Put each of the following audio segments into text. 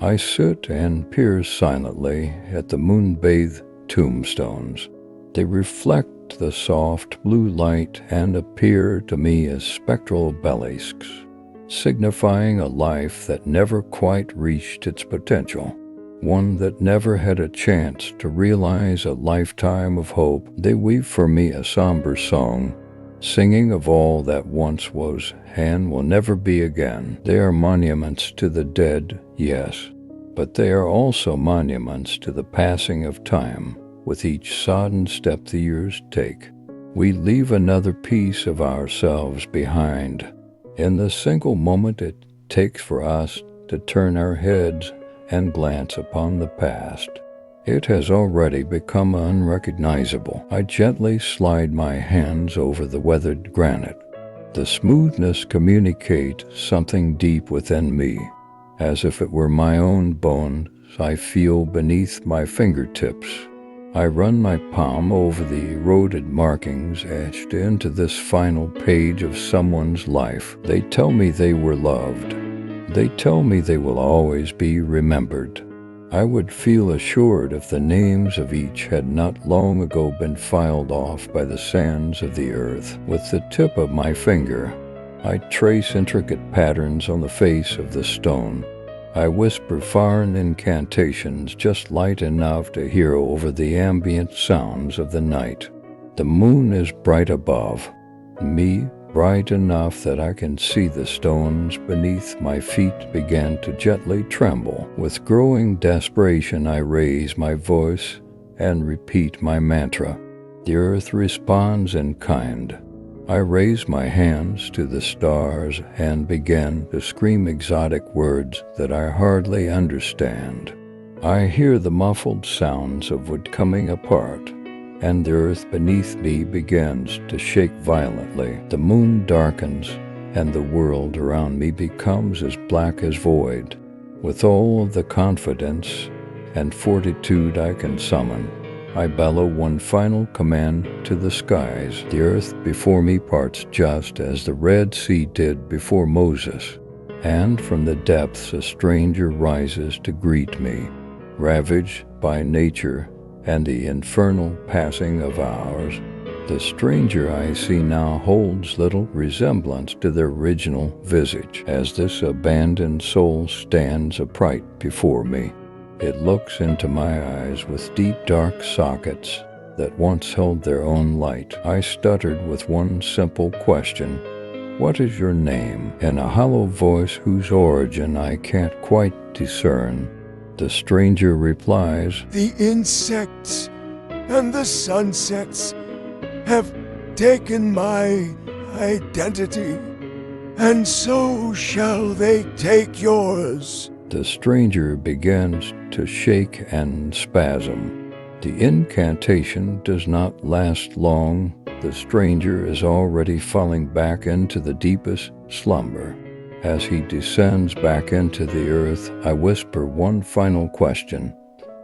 I sit and peer silently at the moon-bathed tombstones. They reflect the soft blue light and appear to me as spectral obelisks, signifying a life that never quite reached its potential, one that never had a chance to realize a lifetime of hope. They weave for me a somber song, singing of all that once was and will never be again. They are monuments to the dead, yes, but they are also monuments to the passing of time. With each sodden step the years take, we leave another piece of ourselves behind. In the single moment it takes for us to turn our heads and glance upon the past, it has already become unrecognizable. I gently slide my hands over the weathered granite. The smoothness communicates something deep within me, as if it were my own bones I feel beneath my fingertips. I run my palm over the eroded markings etched into this final page of someone's life. They tell me they were loved. They tell me they will always be remembered. I would feel assured if the names of each had not long ago been filed off by the sands of the earth. With the tip of my finger, I trace intricate patterns on the face of the stone. I whisper foreign incantations just light enough to hear over the ambient sounds of the night. The moon is bright above me, bright enough that I can see the stones beneath my feet begin to gently tremble. With growing desperation, I raise my voice and repeat my mantra. The earth responds in kind. I raise my hands to the stars and begin to scream exotic words that I hardly understand. I hear the muffled sounds of wood coming apart, and the earth beneath me begins to shake violently. The moon darkens, and the world around me becomes as black as void. With all of the confidence and fortitude I can summon, I bellow one final command to the skies. The earth before me parts just as the Red Sea did before Moses, and from the depths a stranger rises to greet me, ravaged by nature and the infernal passing of hours. The stranger I see now holds little resemblance to their original visage. As this abandoned soul stands upright before me, it looks into my eyes with deep dark sockets that once held their own light. I stuttered with one simple question: "What is your name?" In a hollow voice whose origin I can't quite discern, the stranger replies, "The insects and the sunsets have taken my identity, and so shall they take yours." The stranger begins to shake and spasm. The incantation does not last long. The stranger is already falling back into the deepest slumber. As he descends back into the earth, I whisper one final question: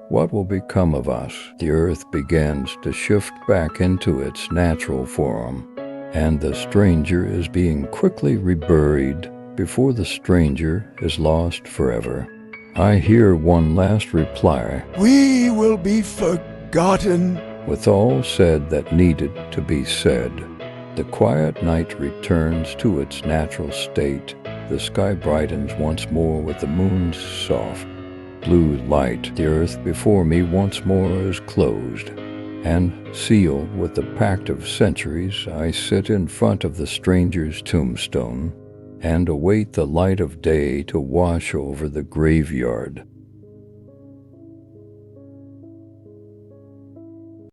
"What will become of us?" The earth begins to shift back into its natural form, and the stranger is being quickly reburied before the stranger is lost forever. I hear one last reply: "We will be forgotten." With all said that needed to be said, the quiet night returns to its natural state. The sky brightens once more with the moon's soft blue light. The earth before me once more is closed, and sealed with the pact of centuries, I sit in front of the stranger's tombstone and await the light of day to wash over the graveyard.